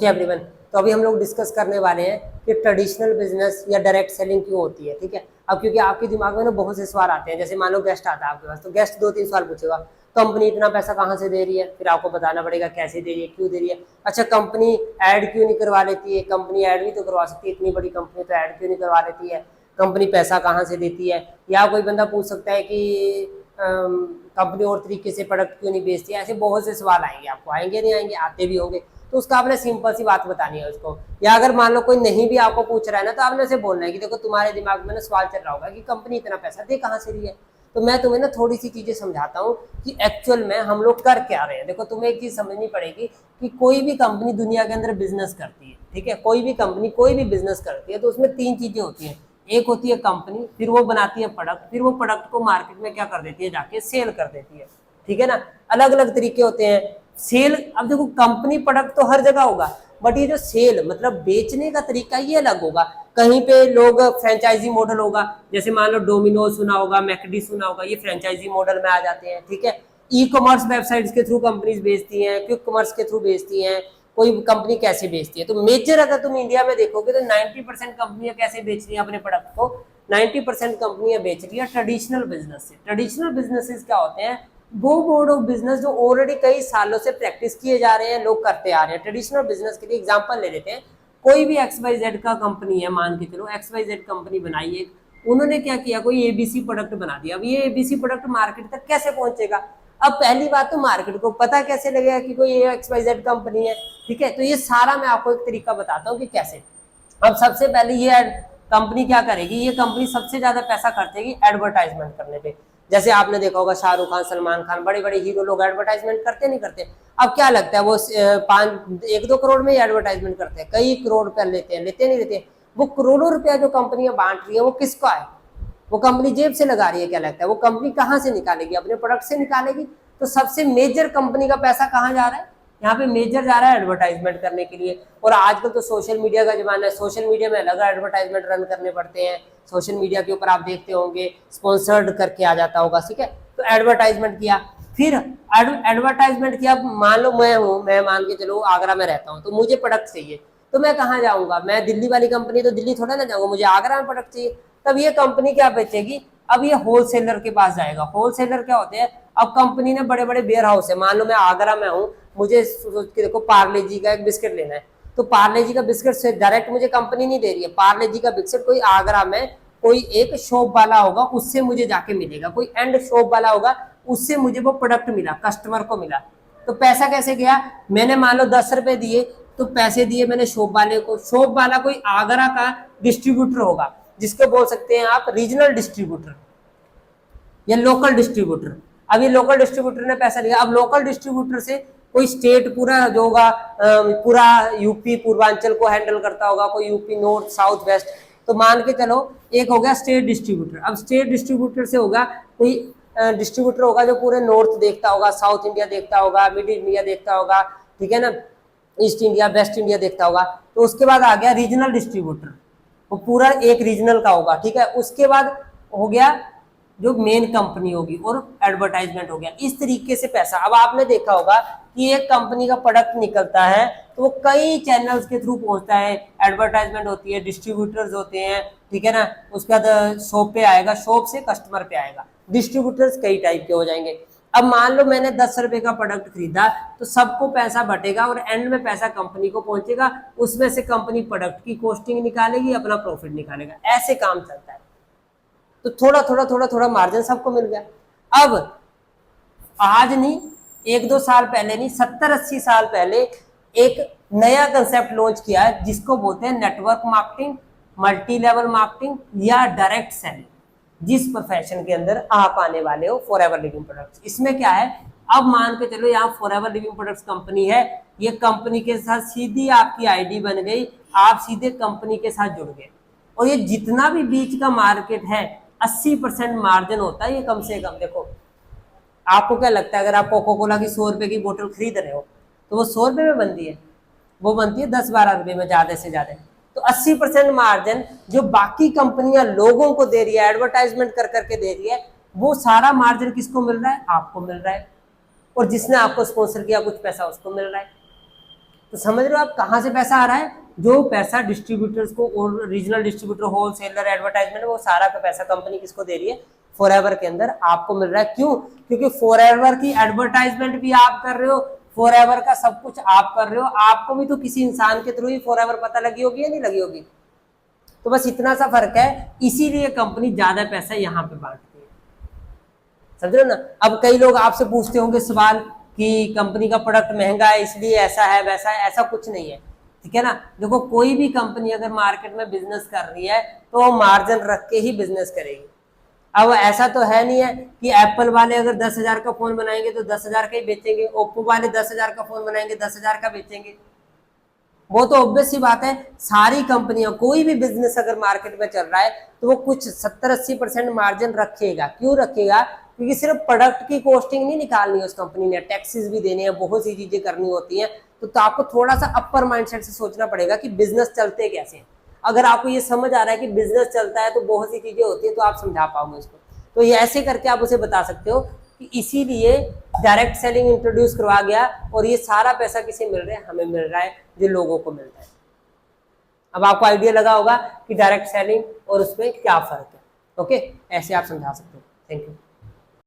Okay everyone, तो अभी हम लोग डिस्कस करने वाले हैं कि ट्रेडिशनल बिजनेस या डायरेक्ट सेलिंग क्यों होती है। ठीक है, अब क्योंकि आपके दिमाग में ना बहुत से सवाल आते हैं, जैसे मान लो गेस्ट आता है आपके पास, तो गेस्ट 2-3 सवाल पूछेगा, कंपनी इतना पैसा कहाँ से दे रही है, फिर आपको बताना पड़ेगा कैसे दे रही है, क्यों दे रही है। अच्छा, कंपनी ऐड क्यों नहीं करवा लेती है, कंपनी ऐड भी तो करवा सकती है, इतनी बड़ी कंपनी तो ऐड क्यों नहीं करवा लेती है, कंपनी पैसा कहाँ से देती है। या कोई बंदा पूछ सकता है कि कंपनी और तरीके से प्रोडक्ट क्यों नहीं बेचती है। ऐसे बहुत से सवाल आएंगे, आपको आएंगे नहीं आएंगे, आते भी होंगे, तो उसका आपने सिंपल सी बात बतानी है उसको। या अगर मान लो कोई नहीं भी आपको पूछ रहा है ना, तो आपने उसे बोलना है कि देखो तुम्हारे दिमाग में ना सवाल चल रहा होगा कि कंपनी इतना पैसा दे कहाँ से रही है, तो मैं तुम्हें ना थोड़ी सी चीजें समझाता हूँ कि एक्चुअल में हम लोग कर क्या रहे हैं। देखो, तुम्हें एक चीज समझनी पड़ेगी कि कोई भी कंपनी दुनिया के अंदर बिजनेस करती है, ठीक है, कोई भी कंपनी कोई भी बिजनेस करती है, तो उसमें 3 चीजें होती हैं। एक होती है कंपनी, फिर वो बनाती है प्रोडक्ट, फिर वो प्रोडक्ट को मार्केट में क्या कर देती है, जाके सेल कर देती है। ठीक है ना, अलग अलग तरीके होते हैं सेल। अब देखो, कंपनी प्रोडक्ट तो हर जगह होगा, बट ये जो सेल मतलब बेचने का तरीका ये अलग होगा। कहीं पे लोग फ्रेंचाइजी मॉडल होगा, जैसे मान लो डोमिनोज सुना होगा, मैकडी सुना होगा, ये फ्रेंचाइजी मॉडल में आ जाते हैं। ठीक है, ई कॉमर्स वेबसाइट्स के थ्रू कंपनीज बेचती हैं, क्विक कॉमर्स के थ्रू बेचती हैं, कोई कंपनी कैसे बेचती है। तो मेजर अगर तुम इंडिया में देखोगे तो 90% कंपनियां कैसे बेच रही है अपने प्रोडक्ट को, 90% कंपनियां बेच रही है ट्रेडिशनल बिजनेस से। ट्रेडिशनल बिजनेसेस क्या होते हैं, वो मोड ऑफ बिजनेस जो ऑलरेडी कई सालों से प्रैक्टिस किए जा रहे हैं, लोग करते आ रहे हैं। ट्रेडिशनल बिजनेस के लिए एग्जांपल ले लेते हैं, कोई भी XYZ का कंपनी है, मान के चलो XYZ कंपनी बनाई है, उन्होंने क्या किया, कोई ABC प्रोडक्ट बना दिया। अब ये ABC प्रोडक्ट मार्केट तक कैसे पहुंचेगा। अब पहली बात तो मार्केट को पता कैसे लगेगा कि कोई XYZ कंपनी है। ठीक है, तो ये सारा मैं आपको एक तरीका बताता हूँ कि कैसे। अब सबसे पहले ये कंपनी क्या करेगी, ये कंपनी सबसे ज्यादा पैसा खर्चेगी एडवर्टाइजमेंट करने पे। जैसे आपने देखा होगा शाहरुख खान, सलमान खान, बड़े बड़े हीरो लोग एडवर्टाइजमेंट करते नहीं करते। अब क्या लगता है वो 1-2 करोड़ में ही एडवर्टाइजमेंट करते हैं, कई करोड़ रुपया लेते हैं, लेते नहीं लेते। वो करोड़ों रुपया जो कंपनियां बांट रही है वो किसका है, वो कंपनी जेब से लगा रही है। क्या लगता है वो कंपनी कहाँ से निकालेगी, अपने प्रोडक्ट से निकालेगी। तो सबसे मेजर कंपनी का पैसा कहाँ जा रहा है, यहाँ पे मेजर जा रहा है एडवर्टाइजमेंट करने के लिए। और आजकल तो सोशल मीडिया का जमाना है, सोशल मीडिया में अलग एडवर्टाइजमेंट रन करने पड़ते हैं। सोशल मीडिया के ऊपर आप देखते होंगे स्पॉन्सर्ड करके आ जाता होगा। ठीक है, तो एडवर्टाइजमेंट किया, फिर एडवर्टाइजमेंट किया। मान लो मैं मान के चलो आगरा में रहता हूँ, तो मुझे प्रोडक्ट चाहिए, तो मैं कहाँ जाऊंगा, मैं दिल्ली वाली कंपनी तो दिल्ली थोड़ा ना जाऊंगा, मुझे आगरा में प्रोडक्ट चाहिए। तब ये कंपनी क्या बेचेगी, अब ये होलसेलर के पास जाएगा। होलसेलर क्या होते हैं, अब कंपनी ने बड़े बड़े वेयर हाउस है, मान लो मैं आगरा में हूँ, मुझे देखो पार्ले जी का एक बिस्किट लेना है, तो पार्ले जी का बिस्किट से डायरेक्ट मुझे कंपनी नहीं दे रही है, पार्ले जी का बिस्किट कोई आगरा में कोई एक शॉप वाला होगा, उससे मुझे जाके मिलेगा, कोई एंड शॉप वाला होगा, उससे मुझे वो प्रोडक्ट मिला, कस्टमर को मिला। तो पैसा कैसे गया, मैंने मान लो 10 रुपए दिए, तो पैसे दिए मैंने शॉप वाले को, शॉप वाला कोई आगरा का डिस्ट्रीब्यूटर होगा, जिसको बोल सकते हैं आप रीजनल डिस्ट्रीब्यूटर या लोकल डिस्ट्रीब्यूटर। अब ये लोकल डिस्ट्रीब्यूटर ने पैसा लिया, अब लोकल डिस्ट्रीब्यूटर से कोई स्टेट पूरा जो होगा, पूरा यूपी पूर्वांचल को हैंडल करता होगा, कोई यूपी नॉर्थ साउथ वेस्ट, तो मान के चलो एक हो गया स्टेट डिस्ट्रीब्यूटर। अब स्टेट डिस्ट्रीब्यूटर से होगा कोई डिस्ट्रीब्यूटर होगा जो पूरे नॉर्थ देखता होगा, साउथ इंडिया देखता होगा, मिड इंडिया देखता होगा, ठीक है ना, ईस्ट इंडिया वेस्ट इंडिया देखता होगा। तो उसके बाद आ गया रीजनल डिस्ट्रीब्यूटर, वो पूरा एक रीजनल का होगा। ठीक है, उसके बाद हो गया जो मेन कंपनी होगी और एडवर्टाइजमेंट हो गया। इस तरीके से पैसा, अब आपने देखा होगा कि एक कंपनी का प्रोडक्ट निकलता है तो वो कई चैनल्स के थ्रू पहुंचता है, एडवर्टाइजमेंट होती है, डिस्ट्रीब्यूटर्स होते हैं, ठीक है ना, उसके बाद शॉप पे आएगा, शॉप से कस्टमर पे आएगा। डिस्ट्रीब्यूटर्स कई टाइप के हो जाएंगे। अब मान लो मैंने 10 रुपए का प्रोडक्ट खरीदा, तो सबको पैसा बटेगा और एंड में पैसा कंपनी को पहुंचेगा, उसमें से कंपनी प्रोडक्ट की कॉस्टिंग निकालेगी, अपना प्रॉफिट निकालेगा। ऐसे काम चलता है। तो थोड़ा थोड़ा थोड़ा थोड़ा मार्जिन सबको मिल गया। अब आज नहीं, 1-2 साल पहले नहीं, 70-80 साल पहले एक नया कंसेप्ट लॉन्च किया है, जिसको बोलते हैं network marketing, multi level marketing या डायरेक्ट सेलिंग। जिस प्रोफेशन के अंदर आप आने वाले हो, फॉरएवर लिविंग प्रोडक्ट्स, इसमें क्या है, अब मान के चलो यहाँ फॉरएवर लिविंग प्रोडक्ट्स कंपनी है, ये कंपनी के साथ सीधी आपकी आईडी बन गई, आप सीधे कंपनी के साथ जुड़ गए। और ये जितना भी बीच का मार्केट है, 80% मार्जिन होता है ये कम से कम। देखो, आपको क्या लगता है, अगर आप कोको कोला की 100 रुपए की बोतल खरीद रहे हो, तो वो 100 रुपए में बनती है, वो बनती है 10-12 रुपए में ज्यादा से ज्यादा। तो 80% मार्जिन जो बाकी कंपनियां लोगों को दे रही है, एडवर्टाइजमेंट कर करके दे रही है, वो सारा मार्जिन किसको मिल रहा है, आपको मिल रहा है। और जिसने आपको स्पॉन्सर किया कुछ पैसा उसको मिल रहा है। तो समझ रहे हो आप कहाँ से पैसा आ रहा है? जो पैसा डिस्ट्रीब्यूटर्स को और रीजनल डिस्ट्रीब्यूटर, होलसेलर, एडवर्टाइजमेंट, वो सारा का पैसा कंपनी किसको दे रही है? फॉरएवर के अंदर आपको मिल रहा है। क्यों? क्योंकि फॉरएवर की एडवर्टाइजमेंट भी आप कर रहे हो, फॉरएवर का सब कुछ आप कर रहे हो, आपको भी तो किसी इंसान के थ्रू ही फॉरएवर पता लगी होगी या नहीं लगी होगी? तो बस इतना सा फर्क है, इसीलिए कंपनी ज्यादा पैसा यहाँ पे बांटती है, समझ रहे हो ना। अब कई लोग आपसे पूछते होंगे सवाल कि कंपनी का प्रोडक्ट महंगा है इसलिए ऐसा है वैसा है, ऐसा कुछ नहीं है, ठीक है ना। देखो कोई भी कंपनी अगर मार्केट में बिजनेस कर रही है तो मार्जिन रख के ही बिजनेस करेगी। अब ऐसा तो है नहीं है कि एप्पल वाले अगर 10,000 का फोन बनाएंगे तो 10,000 का ही बेचेंगे, ओप्पो वाले 10,000 का फोन बनाएंगे 10,000 का बेचेंगे। वो तो ऑब्वियस सी बात है, सारी कंपनियां, कोई भी बिजनेस अगर मार्केट में चल रहा है तो वो कुछ 70-80% मार्जिन रखेगा। क्यों रखेगा? क्योंकि सिर्फ प्रोडक्ट की कॉस्टिंग नहीं निकालनी है उस कंपनी ने, टैक्सेस भी देने हैं, बहुत सी चीजें करनी होती हैं। तो आपको थोड़ा सा अपर माइंडसेट से सोचना पड़ेगा कि बिजनेस चलते कैसे हैं। अगर आपको ये समझ आ रहा है कि बिजनेस चलता है तो बहुत सी चीजें होती है, तो आप समझा पाओगे उसको। तो ये ऐसे करके आप उसे बता सकते हो कि इसीलिए डायरेक्ट सेलिंग इंट्रोड्यूस करवा गया, और ये सारा पैसा किसे मिल रहा है? हमें मिल रहा है, जो लोगों को मिल रहा है। अब आपको आइडिया लगा होगा कि डायरेक्ट सेलिंग और उसमें क्या फर्क है। ओके, ऐसे आप समझा सकते हो। Thank you.